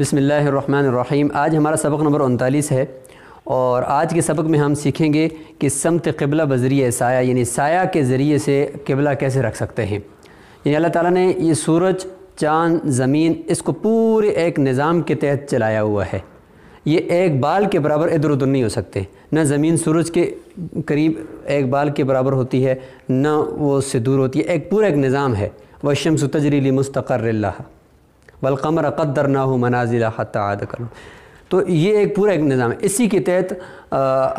بسم اللہ الرحمن الرحیم۔ آج ہمارا سبق نمبر 39 ہے اور آج کے سبق میں ہم سیکھیں گے کہ سمت قبلہ بذریعہ سایہ، یعنی سایہ کے ذریعے سے قبلہ کیسے رکھ سکتے ہیں۔ یعنی اللہ تعالیٰ نے یہ سورج، چاند، زمین، اس کو پورے ایک نظام کے تحت چلایا ہوا ہے۔ یہ ایک بال کے برابر ادھر ادھر نہیں ہو سکتے، نہ زمین سورج کے قریب ایک بال کے برابر ہوتی ہے، نہ وہ اس سے دور ہوتی ہے۔ ایک پورا ایک نظام ہے۔ وَالشَّمْسُ تَجْرِي لِمُسْتَقَرٍّ لَهَا وَالْقَمَرَ قَدَّرْنَاهُ مَنَازِلَ حَتَّىٰ عَادَ كَالْعُرْجُونِ۔ تو یہ ایک پورا ایک نظام ہے۔ اسی کے تحت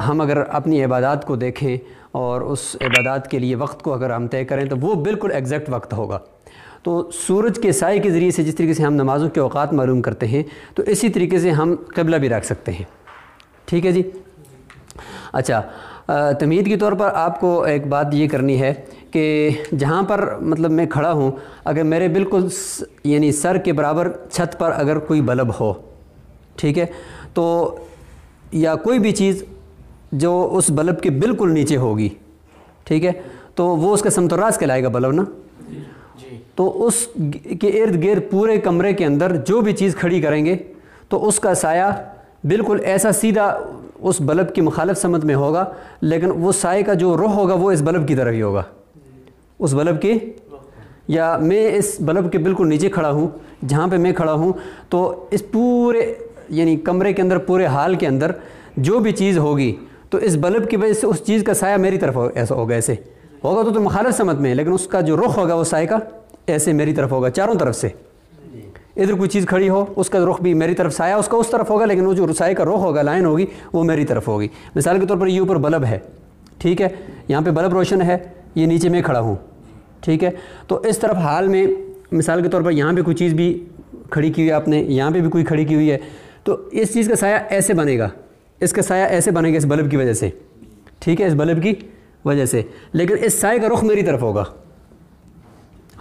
ہم اگر اپنی عبادات کو دیکھیں اور اس عبادات کے لیے وقت کو اگر ہم طے کریں تو وہ بالکل ایگزیکٹ وقت ہوگا۔ تو سورج کے سائے کے ذریعے سے جس طریقے سے ہم نمازوں کے اوقات معلوم کرتے ہیں تو اسی طریقے سے ہم قبلہ بھی رکھ سکتے ہیں۔ ٹھیک ہے جی۔ اچھا، تمہید کے طور پر آپ کو ایک بات یہ کرنی ہے کہ جہاں پر مطلب میں کھڑا ہوں، اگر میرے بالکل یعنی سر کے برابر چھت پر اگر کوئی بلب ہو، ٹھیک ہے، تو یا کوئی بھی چیز جو اس بلب کے بالکل نیچے ہوگی، ٹھیک ہے، تو وہ اس کا سمت الراس کہلائے گا بلب نا۔ تو اس کے ارد گرد پورے کمرے کے اندر جو بھی چیز کھڑی کریں گے تو اس کا سایہ بالکل ایسا سیدھا اس بلب کی مخالف سمت میں ہوگا، لیکن وہ سائے کا جو رخ ہوگا وہ اس بلب کی طرف ہی ہوگا، اس بلب کی۔ یا میں اس بلب کے بالکل نیچے کھڑا ہوں، جہاں پہ میں کھڑا ہوں، تو اس پورے یعنی کمرے کے اندر، پورے حال کے اندر جو بھی چیز ہوگی تو اس بلب کی وجہ سے اس چیز کا سایہ میری طرف ایسا ہوگا، ایسے ہوگا تو مخالف سمت میں، لیکن اس کا جو رخ ہوگا وہ سائے کا ایسے میری طرف ہوگا، چاروں طرف سے۔ ادھر کوئی چیز کھڑی ہو، اس کا رخ بھی میری طرف، سایہ اس کا اس طرف ہوگا، لیکن وہ جو سائے کا رخ ہوگا، لائن ہوگی، وہ میری طرف ہوگی۔ مثال کے طور پر یہ اوپر بلب ہے، ٹھیک ہے، یہاں پہ بلب روشن ہے، یہ نیچے میں کھڑا ہوں، ٹھیک ہے، تو اس طرف حال میں مثال کے طور پر یہاں پہ کوئی چیز بھی کھڑی کی ہوئی ہے آپ نے، یہاں پہ بھی کوئی کھڑی کی ہوئی ہے، تو اس چیز کا سایہ ایسے بنے گا، اس کا سایہ ایسے بنے گا اس بلب کی وجہ سے، ٹھیک ہے، اس بلب کی وجہ سے، لیکن اس سائے کا رخ میری طرف ہوگا،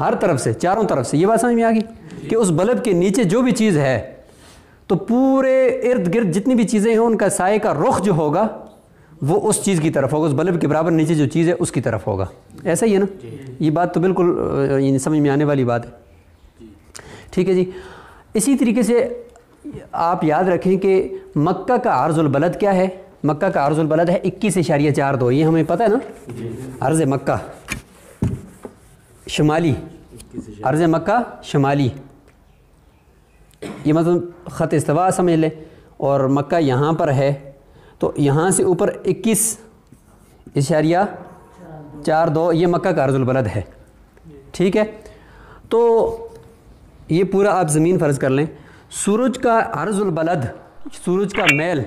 ہر طرف سے، چاروں طرف سے۔ یہ بات سمجھ میں آ گئی کہ اس بلب کے نیچے جو بھی چیز ہے تو پورے ارد گرد جتنی بھی چیزیں ہیں ان کا سائے کا رخ جو ہوگا وہ اس چیز کی طرف ہوگا، اس بلب کے برابر نیچے جو چیز ہے اس کی طرف ہوگا۔ ایسا ہی ہے نا؟ یہ بات تو بالکل سمجھ میں آنے والی بات ہے، ٹھیک ہے جی۔ اسی طریقے سے آپ یاد رکھیں کہ مکہ کا عرض البلد کیا ہے؟ مکہ کا عرض البلد ہے 21.42، یہ ہمیں پتہ ہے نا، عرض مکہ شمالی، عرض مکہ شمالی، یہ مطلب خط استوا سمجھ لیں، اور مکہ یہاں پر ہے تو یہاں سے اوپر 21.42 یہ مکہ کا عرض البلد ہے، ٹھیک ہے۔ تو یہ پورا آپ زمین فرض کر لیں، سورج کا عرض البلد، سورج کا میل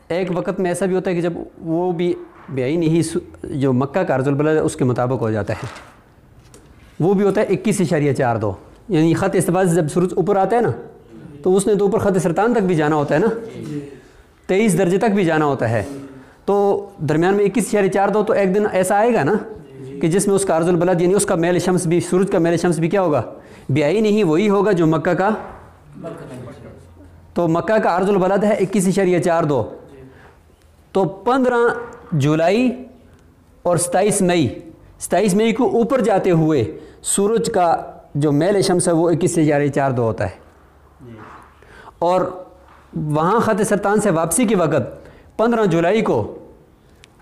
ایک وقت میں ایسا بھی ہوتا ہے کہ جب وہ بھی بعین ہی جو مکہ کا عرض البلد ہے اس کے مطابق ہو جاتا ہے، وہ بھی ہوتا ہے 21.42، یعنی خط استوا سے جب سورج اوپر آتا ہے نا تو اس نے تو اوپر خط سرطان تک بھی جانا ہوتا ہے نا، 23 درجے تک بھی جانا ہوتا ہے، تو درمیان میں 21.42، تو ایک دن ایسا آئے گا نا کہ جس میں اس کا عرض البلد یعنی اس کا میل شمس بھی، سورج کا میل شمس بھی کیا ہوگا؟ بعین ہی وہی ہوگا جو مکہ کا، تو مکہ کا عرض البلد ہے 21.42، تو 15 جولائی اور 27 مئی کو اوپر جاتے ہوئے سورج کا جو میل شمس ہے وہ 21.42 ہوتا ہے، اور وہاں خط سرطان سے واپسی کے وقت 15 جولائی کو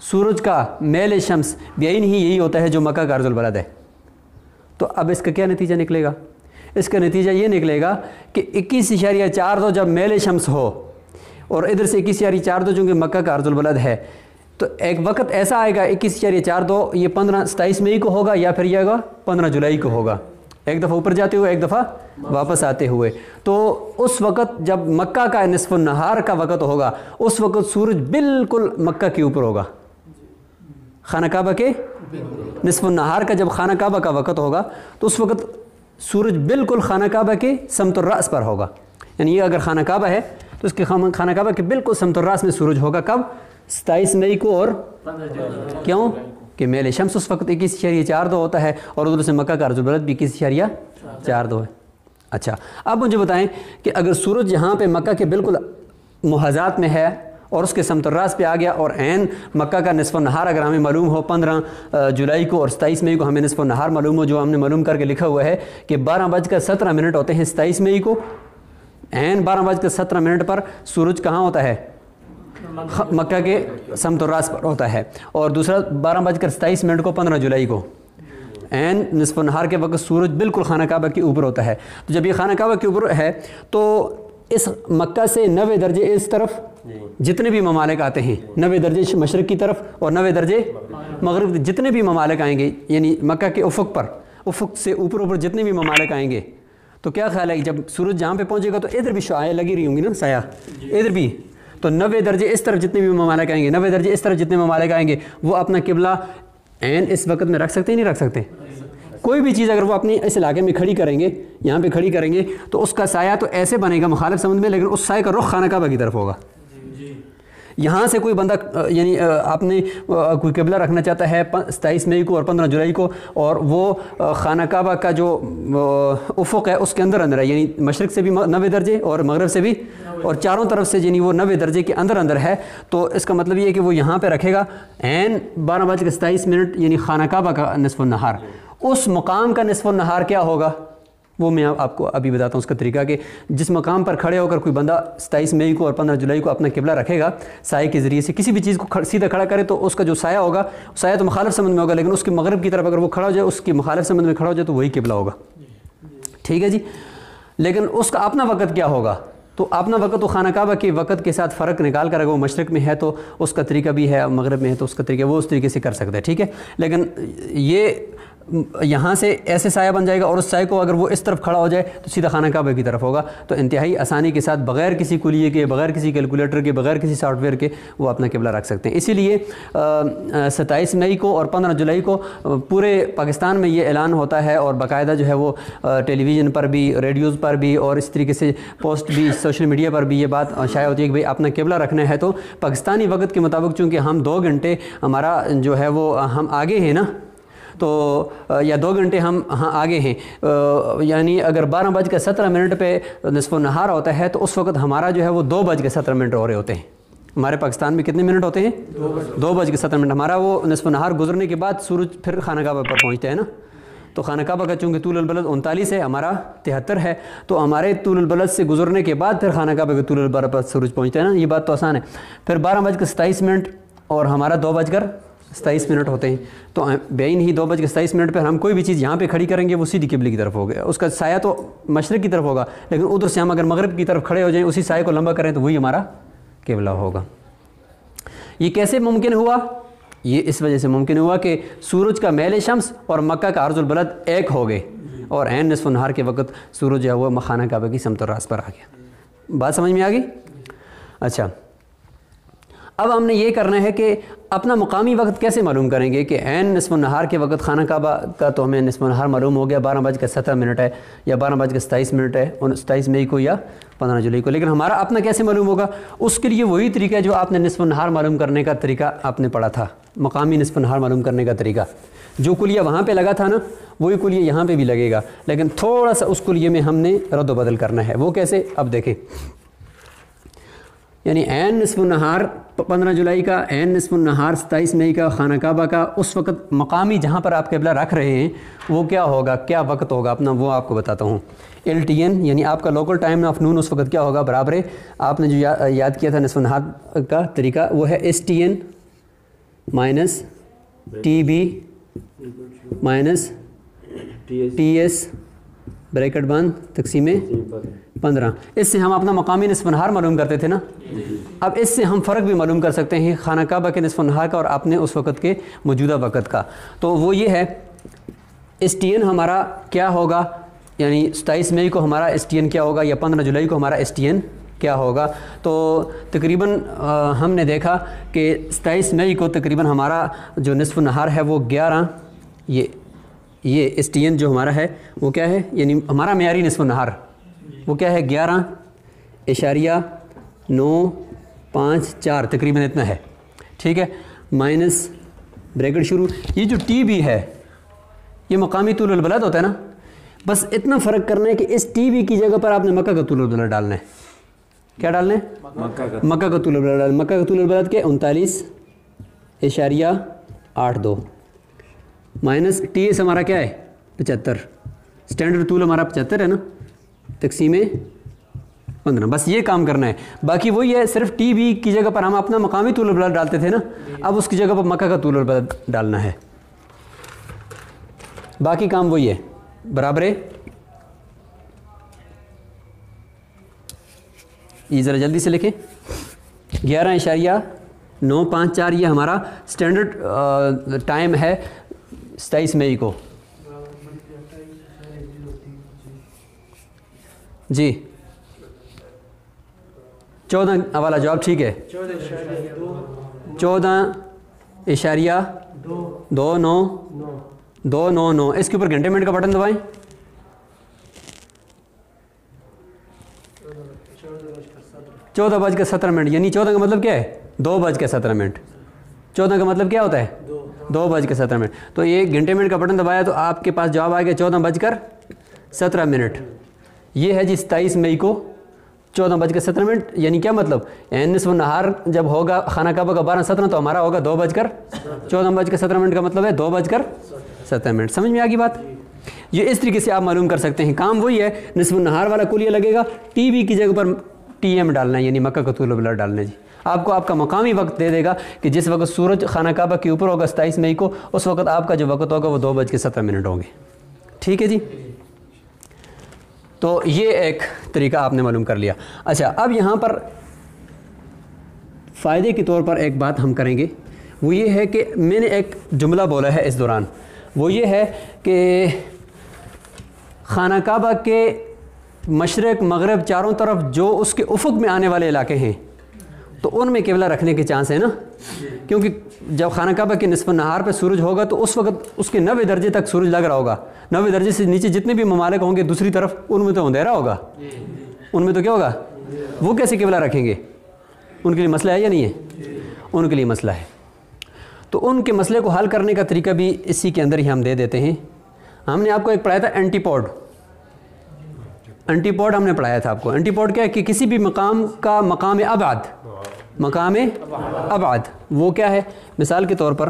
سورج کا میل شمس بعین ہی یہی ہوتا ہے جو مکہ کا عرض البلد ہے۔ تو اب اس کا کیا نتیجہ نکلے گا؟ اس کا نتیجہ یہ نکلے گا کہ 21.42 جب میل شمس ہو اور ادھر سے 21.42 چونکہ مکہ کا عرض البلد ہے، تو ایک وقت ایسا آئے گا 21.42 یہ 27 مئی کو ہوگا یا پھر یہ ہوگا 15 جولائی کو ہوگا، ایک دفعہ اوپر جاتے ہوئے ایک دفعہ واپس آتے ہوئے۔ تو اس وقت جب مکہ کا نصف النہار کا وقت ہوگا اس وقت سورج بالکل مکہ کے اوپر ہوگا، خانہ کعبہ کے نصف النہار کا جب خانہ کعبہ کا وقت ہوگا تو اس وقت سورج بالکل خانہ کعبہ کے سمت الراس پر ہوگا، یعنی یہ اگر خانہ کعبہ ہے تو اس کے خانہ کعبہ کے بالکل سمت الراس میں سورج ہوگا، کب؟ 27 مئی کو، اور کیوں کہ میل شمس اس وقت 21.42 ہوتا ہے اور ادھر سے مکہ کا عرض البلد بھی 21.42 ہے۔ اچھا، اب مجھے بتائیں کہ اگر سورج یہاں پہ مکہ کے بالکل محاذات میں ہے اور اس کے سمت الراس پہ آ گیا اور عین مکہ کا نصف النہار اگر ہمیں معلوم ہو 15 جولائی کو اور 27 مئی کو ہمیں نصف النہار معلوم ہو، جو ہم نے معلوم کر کے لکھا ہوا ہے کہ 12:17 ہوتے ہیں 27 مئی کو، عین 12:17 پر سورج کہاں ہوتا ہے؟ مکہ کے سمت الراس پر ہوتا ہے. اور دوسرا 12:27 کو 15 جولائی کو عین نصف النہار کے وقت سورج بالکل خانہ کعبہ کے اوپر ہوتا ہے. تو جب یہ خانہ کعبہ کے اوپر ہے تو اس مکہ سے 90 درجے اس طرف جتنے بھی ممالک آتے ہیں، 90 درجے مشرق کی طرف اور 90 درجے مغرب، جتنے بھی ممالک آئیں گے یعنی مکہ کے افق سے اوپر جتنے بھی ممالک آئیں گے تو کیا خیال ہے جب سورج جہاں پہ پہنچے گا تو ادھر بھی شعاعیں لگی رہی ہوں گی نا، سایہ ادھر بھی. تو 90 درجے اس طرف جتنے بھی ممالک آئیں گے، 90 درجے اس طرف جتنے ممالک آئیں گے، وہ اپنا قبلہ عین اس وقت میں رکھ سکتے ہیں نہیں رکھ سکتے؟ کوئی بھی چیز اگر وہ اپنی اس علاقے میں کھڑی کریں گے، یہاں پہ کھڑی کریں گے تو اس کا سایہ تو ایسے بنے گا مخالف سمت میں، لیکن اس سایہ کا رخ خانہ کعبہ کی طرف ہوگا. یہاں سے کوئی بندہ یعنی آپ نے کوئی قبلہ رکھنا چاہتا ہے 27 مئی کو اور 15 جولائی کو، اور وہ خانہ کعبہ کا جو افق ہے اس کے اندر ہے، یعنی مشرق سے بھی 90 درجے اور مغرب سے بھی، اور چاروں طرف سے یعنی وہ 90 درجے کے اندر ہے. تو اس کا مطلب یہ ہے کہ وہ یہاں پہ رکھے گا عین 12:27 یعنی خانہ کعبہ کا نصف النہار. اس مقام کا نصف النہار کیا ہوگا وہ میں آپ کو ابھی بتاتا ہوں اس کا طریقہ، کہ جس مقام پر کھڑے ہو کر کوئی بندہ 27 مئی کو اور 15 جولائی کو اپنا قبلہ رکھے گا، سائے کے ذریعے سے کسی بھی چیز کو سیدھا کھڑا کرے تو اس کا جو سایہ ہوگا، سایہ تو مخالف سمت میں ہوگا، لیکن اس کے مغرب کی طرف اگر وہ کھڑا ہو جائے، اس کی مخالف سمت میں کھڑا ہو جائے تو وہی قبلہ ہوگا. ٹھیک ہے جی. لیکن اس کا اپنا وقت کیا ہوگا؟ تو اپنا وقت تو خانہ کعبہ کے وقت کے ساتھ فرق نکال کر، اگر وہ مشرق میں ہے تو اس کا طریقہ بھی ہے، مغرب میں ہے تو اس کا طریقہ وہ اس طریقے سے کر سکتا ہے. ٹھیک ہے. لیکن یہ یہاں سے ایسے سایہ بن جائے گا، اور اس سایہ کو اگر وہ اس طرف کھڑا ہو جائے تو سیدھا خانہ کعبہ کی طرف ہوگا. تو انتہائی آسانی کے ساتھ بغیر کسی کلیے کے، بغیر کسی کیلکولیٹر کے، بغیر کسی سافٹ ویئر کے وہ اپنا قبلہ رکھ سکتے ہیں. اسی لیے 27 مئی کو اور 15 جولائی کو پورے پاکستان میں یہ اعلان ہوتا ہے، اور باقاعدہ جو ہے وہ ٹیلی ویژن پر بھی، ریڈیوز پر بھی، اور اس طریقے سے پوسٹ بھی، سوشل میڈیا پر بھی یہ بات شائع ہوتی ہے کہ بھئی اپنا قبلہ رکھنا ہے تو پاکستانی وقت کے مطابق، چونکہ ہم 2 گھنٹے ہمارا جو ہے وہ ہم آگے ہیں نا، تو یا 2 گھنٹے ہم آگے ہیں، یعنی اگر 12:17 پہ نصف النہار ہوتا ہے تو اس وقت ہمارا جو ہے وہ 2:17 ہو رہے ہوتے ہیں. ہمارے پاکستان میں کتنے منٹ ہوتے ہیں؟ 2:17. ہمارا وہ نصف النہار گزرنے کے بعد سورج پھر خانہ کعبہ پر پہنچتا ہے نا. تو خانہ کعبہ کا چونکہ طول البلد 39 ہے، ہمارا 73 ہے، تو ہمارے طول البلد سے گزرنے کے بعد پھر خانہ کعبہ کے طول البلد پر سورج پہنچتا ہے نا. یہ بات تو آسان ہے. پھر 12:27 اور ہمارا 2:27 ہوتے ہیں. تو بین ہی 2:27 پہ ہم کوئی بھی چیز یہاں پہ کھڑی کریں گے وہ سیدھی قبلے کی طرف ہوگا. اس کا سایہ تو مشرق کی طرف ہوگا، لیکن ادھر سے ہم اگر مغرب کی طرف کھڑے ہو جائیں، اسی سایہ کو لمبا کریں تو وہی ہمارا قبلہ ہوگا. یہ کیسے ممکن ہوا؟ یہ اس وجہ سے ممکن ہوا کہ سورج کا میل شمس اور مکہ کا عرض البلد ایک ہو گئے، اور عین نصف النہار کے وقت سورج جو ہے وہ خانہ کعبہ کی سمت الراس پر آ گیا. بات سمجھ میں آ گئی؟ اچھا، اب ہم نے یہ کرنا ہے کہ اپنا مقامی وقت کیسے معلوم کریں گے کہ عین نصف النہار کے وقت خانہ کعبہ کا تو ہمیں نصف النہار معلوم ہو گیا 12:17 ہے یا 12:27 ہے 27 مئی کو یا 15 جولائی کو، لیکن ہمارا اپنا کیسے معلوم ہوگا؟ اس کے لیے وہی طریقہ ہے جو آپ نے نصف النہار معلوم کرنے کا طریقہ آپ نے پڑھا تھا، مقامی نصف النہار معلوم کرنے کا طریقہ. جو کلیہ وہاں پہ لگا تھا نا وہی کلیہ یہاں پہ بھی لگے گا، لیکن تھوڑا سا اس کلیے میں ہم نے رد و بدل کرنا ہے. وہ کیسے؟ اب دیکھیں، یعنی عین نصف النہار 15 جولائی کا، عین نصف النہار 27 مئی کا خانہ کعبہ کا، اس وقت مقامی جہاں پر آپ قبلہ رکھ رہے ہیں وہ کیا ہوگا، کیا وقت ہوگا اپنا، وہ آپ کو بتاتا ہوں. LTN یعنی آپ کا لوکل ٹائم آف نون اس وقت کیا ہوگا، برابر ہے آپ نے جو یاد کیا تھا نصف النہار کا طریقہ، وہ ہے STN minus TB minus TS bracket بند تقسیم 15. اس سے ہم اپنا مقامی نصف النہار معلوم کرتے تھے نا. اب اس سے ہم فرق بھی معلوم کر سکتے ہیں خانہ کعبہ کے نصف النہار کا اور اپنے اس وقت کے موجودہ وقت کا. تو وہ یہ ہے STN ہمارا کیا ہوگا، یعنی 27 مئی کو ہمارا STN کیا ہوگا یا 15 جولائی کو ہمارا STN کیا ہوگا. تو تقریباً ہم نے دیکھا کہ 27 مئی کو تقریباً ہمارا جو نصف النہار ہے وہ 11، یہ STN جو ہمارا ہے وہ کیا ہے، یعنی ہمارا معیاری نصف النہار وہ کیا ہے 11.954 تقریباً اتنا ہے. ٹھیک ہے، مائنس بریکٹ شروع. یہ جو TB ہے یہ مقامی طول البلد ہوتا ہے نا، بس اتنا فرق کرنا ہے کہ اس TB کی جگہ پر آپ نے مکہ کا طول البلد ڈالنا ہے. کیا ڈالنا ہے؟ مکہ کا طول البلد ڈالنا. مکہ کا طول البلد کے 39.82 مائنس TS ہمارا کیا ہے 75، اسٹینڈرڈ طول ہمارا 75 ہے نا، تقسیم 15, بس یہ کام کرنا ہے. باقی وہی ہے, صرف ٹی بی کی جگہ پر ہم اپنا مقامی طول البلد ڈالتے تھے نا, اب اس کی جگہ پر مکہ کا طول البلد ڈالنا ہے. باقی کام وہی ہے. برابر ہے. یہ ذرا جلدی سے لکھیں. 11.954 یہ ہمارا اسٹینڈرڈ ٹائم ہے 27 مئی کو. جی 14 والا جواب ٹھیک ہے. 14.29299. اس کے اوپر گھنٹے منٹ کا بٹن دبائیں. 14:17 یعنی 14 کا مطلب کیا ہے 2:17. 14 کا مطلب کیا ہوتا ہے 2:17. تو یہ گھنٹے منٹ کا بٹن دبایا تو آپ کے پاس جواب آئے گا 14:17. یہ ہے جی 27 مئی کو 14:17. یعنی کیا مطلب, نصف النہار جب ہوگا خانہ کعبہ کا 12:17 تو ہمارا ہوگا 14:17 کا مطلب ہے 2:17. سمجھ میں آ گئی بات. یہ اس طریقے سے آپ معلوم کر سکتے ہیں. کام وہی ہے, نصف النہار والا کل یہ لگے گا, ٹی بی کی جگہ پر ٹی ایم ڈالنا ہے, یعنی مکہ کا طول البلد ڈالنا ہے. جی آپ کو آپ کا مقامی وقت دے دے گا کہ جس وقت سورج خانہ کعبہ کے اوپر ہوگا 27 مئی کو, اس وقت آپ کا جو وقت ہوگا وہ 2:17 ہوں گے. ٹھیک ہے جی. تو یہ ایک طریقہ آپ نے معلوم کر لیا. اچھا, اب یہاں پر فائدے کے طور پر ایک بات ہم کریں گے, وہ یہ ہے کہ میں نے ایک جملہ بولا ہے اس دوران, وہ یہ ہے کہ خانہ کعبہ کے مشرق مغرب چاروں طرف جو اس کے افق میں آنے والے علاقے ہیں تو ان میں قبلہ رکھنے کے چانس ہے نا, کیونکہ جب خانہ کعبہ کے نصف النہار پہ سورج ہوگا تو اس وقت اس کے 90 درجے تک سورج لگ رہا ہوگا. 90 درجے سے نیچے جتنے بھی ممالک ہوں گے دوسری طرف, ان میں تو اندھیرا ہوگا, ان میں تو کیا ہوگا, وہ کیسے قبلہ رکھیں گے؟ ان کے لیے مسئلہ ہے یا نہیں ہے؟ ان کے لیے مسئلہ ہے. تو ان کے مسئلے کو حل کرنے کا طریقہ بھی اسی کے اندر ہی ہم دے دیتے ہیں. ہم نے آپ کو ایک پڑھایا تھا اینٹی پوڈ. اینٹی پوڈ ہم نے پڑھایا تھا آپ کو. اینٹی پوڈ کیا ہے کہ کسی بھی مقام کا مقام ابعد وہ کیا ہے. مثال کے طور پر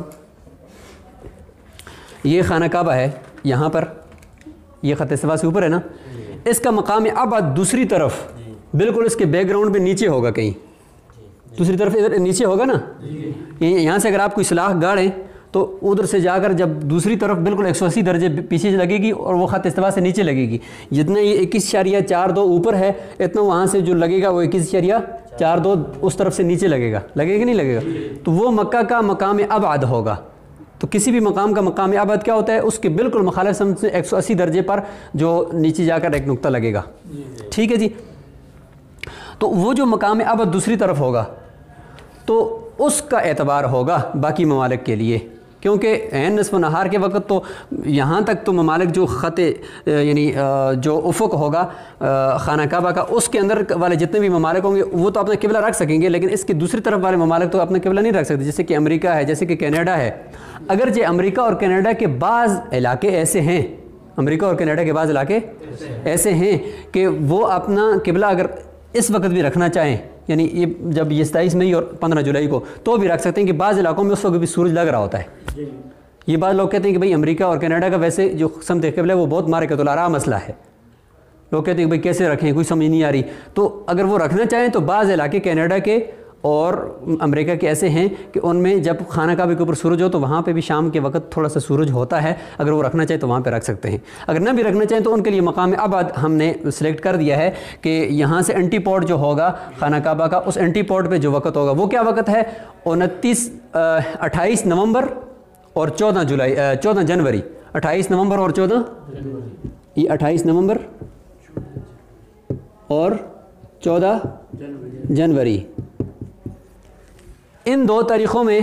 یہ خانہ کعبہ ہے, یہاں پر یہ خط استوا سے اوپر ہے نا, اس کا مقام ابعد دوسری طرف بالکل اس کے بیک گراؤنڈ پہ نیچے ہوگا, کہیں دوسری طرف ادھر نیچے ہوگا نا. یہاں سے اگر آپ کوئی سلاخ گاڑیں تو ادھر سے جا کر جب دوسری طرف بالکل 180 درجے پیچھے لگے گی اور وہ خط استوا سے نیچے لگے گی. جتنا یہ 21.42 اوپر ہے اتنا وہاں سے جو لگے گا وہ 21.42 اس طرف سے نیچے لگے گا. لگے گا نہیں لگے گا؟ تو وہ مکہ کا مقام ابعد ہوگا. تو کسی بھی مقام کا مقام ابعد کیا ہوتا ہے, اس کے بالکل مخالف سمت سے 180 درجے پر جو نیچے جا کر ایک نقطہ لگے گا. ٹھیک ہے جی. تو وہ جو مقام ابعد دوسری طرف ہوگا تو اس کا اعتبار ہوگا باقی ممالک کے لیے, کیونکہ عین نصف نہار کے وقت تو یہاں تک تو ممالک جو خط یعنی جو افق ہوگا خانہ کعبہ کا, اس کے اندر والے جتنے بھی ممالک ہوں گے وہ تو اپنا قبلہ رکھ سکیں گے, لیکن اس کی دوسری طرف والے ممالک تو اپنا قبلہ نہیں رکھ سکتے. جیسے کہ امریکہ ہے, جیسے کہ کینیڈا ہے. اگرچہ امریکہ اور کینیڈا کے بعض علاقے ایسے ہیں, امریکہ اور کینیڈا کے بعض علاقے ایسے ہیں کہ وہ اپنا قبلہ اگر اس وقت بھی رکھنا چاہیں, یعنی یہ جب یہ 27 مئی اور 15 جولائی کو تو بھی رکھ سکتے ہیں کہ بعض علاقوں میں اس وقت بھی سورج لگ رہا ہوتا ہے. یہ بعض لوگ کہتے ہیں کہ بھئی امریکہ اور کینیڈا کا ویسے جو سمت قبلہ ہے وہ بہت مارکۃ الآراء مسئلہ ہے. لوگ کہتے ہیں کہ بھئی کیسے رکھیں, کوئی سمجھ نہیں آ رہی. تو اگر وہ رکھنا چاہیں تو بعض علاقے کینیڈا کے اور امریکہ کے ایسے ہیں کہ ان میں جب خانہ کعبہ کے اوپر سورج ہو تو وہاں پہ بھی شام کے وقت تھوڑا سا سورج ہوتا ہے. اگر وہ رکھنا چاہیں تو وہاں پہ رکھ سکتے ہیں. اگر نہ بھی رکھنا چاہیں تو ان کے لیے مقام ابعد ہم نے سلیکٹ کر دیا ہے کہ یہاں سے اینٹی پوڈ جو ہوگا خانہ کعبہ کا, اس اینٹی پوڈ پہ جو وقت ہوگا وہ کیا وقت ہے, 28 نومبر اور 14 جنوری. 28 نومبر اور 14 یہ 28 نومبر اور 14 جنوری, ان دو تاریخوں میں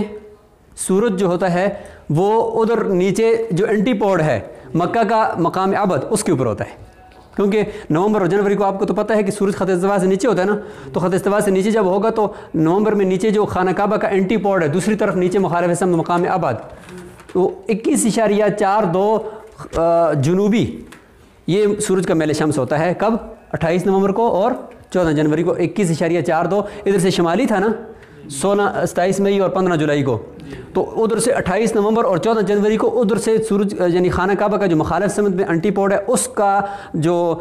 سورج جو ہوتا ہے وہ ادھر نیچے جو اینٹی پوڈ ہے مکہ کا مقام ابعد اس کے اوپر ہوتا ہے. کیونکہ نومبر اور جنوری کو آپ کو تو پتہ ہے کہ سورج خط استوا سے نیچے ہوتا ہے نا, تو خط استوا سے نیچے جب ہوگا تو نومبر میں نیچے جو خانہ کعبہ کا اینٹی پوڈ ہے دوسری طرف نیچے مخالف سمت مقام ابعد تو 21.42 جنوبی یہ سورج کا میل شمس ہوتا ہے. کب؟ 28 نومبر کو اور 14 جنوری کو. 21.42 ادھر سے شمالی تھا نا, 27 مئی اور 15 جولائی کو، تو ادھر سے 28 نومبر اور 14 جنوری کو ادھر سے سورج یعنی خانہ کعبہ کا جو مخالف سمت میں انٹی پوڈ ہے اس کا جو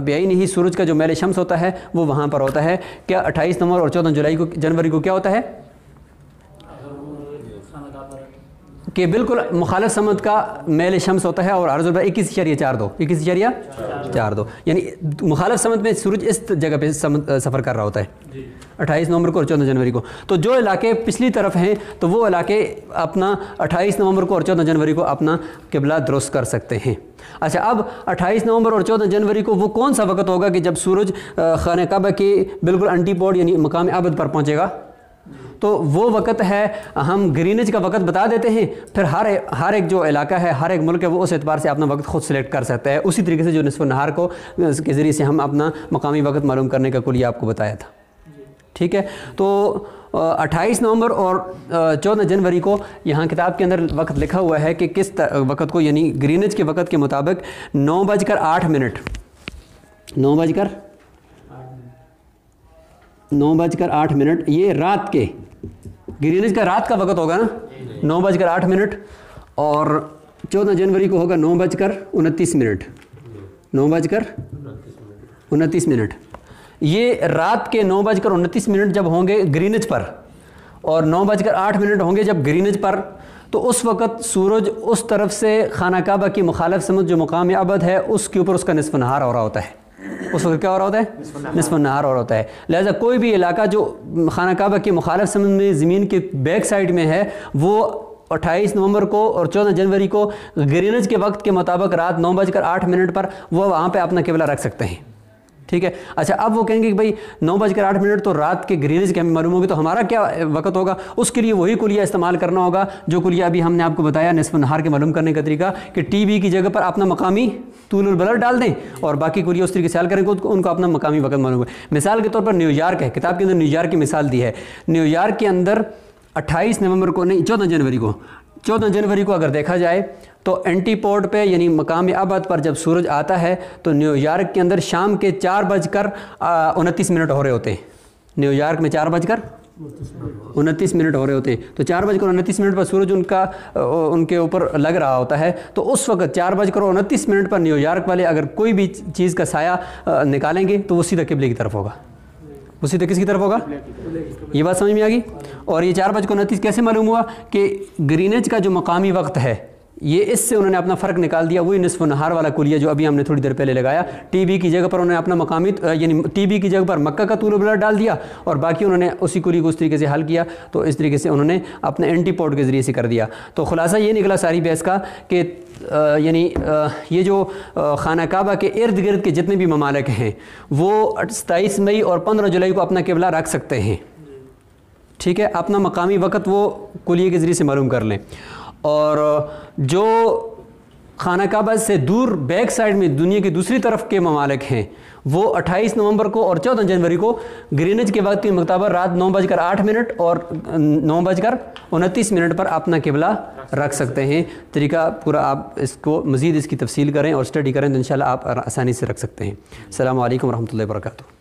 بیائی سورج کا جو میل شمس ہوتا ہے وہ وہاں پر ہوتا ہے. کیا 28 نومبر اور 14 جنوری کو کیا ہوتا ہے کہ بالکل مخالف سمت کا میل شمس ہوتا ہے اور عرض 21.42 یعنی مخالف سمت میں سورج اس جگہ پہ سفر کر رہا ہوتا ہے 28 نومبر کو اور 14 جنوری کو. تو جو علاقے پچھلی طرف ہیں تو وہ علاقے اپنا 28 نومبر کو اور 14 جنوری کو اپنا قبلہ درست کر سکتے ہیں. اچھا، اب 28 نومبر اور 14 جنوری کو وہ کون سا وقت ہوگا کہ جب سورج خانہ کعبہ کے بالکل انٹی پوڈ یعنی مقام ابد پر پہنچے گا؟ تو وہ وقت ہے، ہم گرینج کا وقت بتا دیتے ہیں، پھر ہر ایک جو علاقہ ہے، ہر ایک ملک ہے، وہ اس اعتبار سے اپنا وقت خود سلیکٹ کر سکتا ہے. اسی طریقے سے جو نصف النہار کو کے ذریعے سے ہم اپنا مقامی وقت معلوم کرنے کا کلیہ آپ کو بتایا تھا. ٹھیک ہے، تو 28 نومبر اور 14 جنوری کو یہاں کتاب کے اندر وقت لکھا ہوا ہے کہ کس وقت کو، یعنی گرینج کے وقت کے مطابق 9:08 یہ رات کے گرینج کا رات کا وقت ہوگا نا، 9:08 اور 14 جنوری کو ہوگا 9:29. 9:29 یہ رات کے 9:29 جب ہوں گے گرینج پر اور 9:08 ہوں گے جب گرینج پر، تو اس وقت سورج اس طرف سے خانہ کعبہ کی مخالف سمت جو مقام ابد ہے اس کے اوپر اس کا نصف نہار ہو رہا ہوتا ہے. اس وقت کیا ہو رہا ہوتا ہے؟ نصف النہار ہو رہا ہوتا ہے. لہٰذا کوئی بھی علاقہ جو خانہ کعبہ کی مخالف سمت میں زمین کے بیک سائڈ میں ہے وہ 28 نومبر کو اور 14 جنوری کو گرینج کے وقت کے مطابق رات 9:08 پر وہ وہاں پہ اپنا قبلہ رکھ سکتے ہیں. ٹھیک ہے. اچھا، اب وہ کہیں گے کہ بھائی 9:08 تو رات کے گرینج کے ہمیں معلوم ہوگی، تو ہمارا کیا وقت ہوگا؟ اس کے لیے وہی کلیہ استعمال کرنا ہوگا جو کلیہ ابھی ہم نے آپ کو بتایا نصف النہار کے معلوم کرنے کا طریقہ، کہ ٹی بی کی جگہ پر اپنا مقامی طول البلد ڈال دیں اور باقی کلیہ اس طریقے سے حل کریں گے، ان کو اپنا مقامی وقت معلوم ہوگا. مثال کے طور پر نیو یارک ہے، کتاب کے اندر نیو یارک کی مثال دی ہے. نیو یارک کے اندر 28 نومبر کو نہیں 14 جنوری کو اگر دیکھا جائے تو اینٹی پوڈ پہ یعنی مقام ابد پر جب سورج آتا ہے تو نیو یارک کے اندر شام کے 4:29 ہو رہے ہوتے ہیں. نیو یارک میں 4:29 ہو رہے ہوتے ہیں. تو 4:29 پر سورج ان کے اوپر لگ رہا ہوتا ہے. تو اس وقت 4:29 پر نیو یارک والے اگر کوئی بھی چیز کا سایہ نکالیں گے تو وہ سیدھا قبلے کی طرف ہوگا. وہ سیدھا کس کی طرف ہوگا؟ یہ بات سمجھ میں آ گئی. اور یہ 4:29 کیسے معلوم ہوا؟ کہ گرینج کا جو مقامی وقت ہے یہ اس سے انہوں نے اپنا فرق نکال دیا، وہی نصف النہار والا کلیہ جو ابھی ہم نے تھوڑی دیر پہلے لگایا. ٹی بی کی جگہ پر انہوں نے اپنا مقامی یعنی ٹی بی کی جگہ پر مکہ کا طول البلد ڈال دیا اور باقی انہوں نے اسی کلیہ کو اس طریقے سے حل کیا. تو اس طریقے سے انہوں نے اپنے اینٹی پوڈ کے ذریعے سے کر دیا. تو خلاصہ یہ نکلا ساری بحث کا کہ یعنی یہ جو خانہ کعبہ کے ارد گرد کے جتنے بھی ممالک ہیں وہ 27 مئی اور 15 جولائی کو اپنا قبلہ رکھ سکتے ہیں. ٹھیک ہے، اپنا مقامی وقت وہ کلیے کے ذریعے سے معلوم کر لیں. اور جو خانہ کعبہ سے دور بیک سائڈ میں دنیا کی دوسری طرف کے ممالک ہیں وہ 28 نومبر کو اور 14 جنوری کو گرینج کے وقت کے مطابق رات 9:08 اور 9:29 پر اپنا قبلہ رکھ سکتے ہیں. طریقہ پورا آپ اس کو مزید اس کی تفصیل کریں اور اسٹڈی کریں تو انشاءاللہ آپ آسانی سے رکھ سکتے ہیں. السلام علیکم ورحمۃ اللہ وبرکاتہ.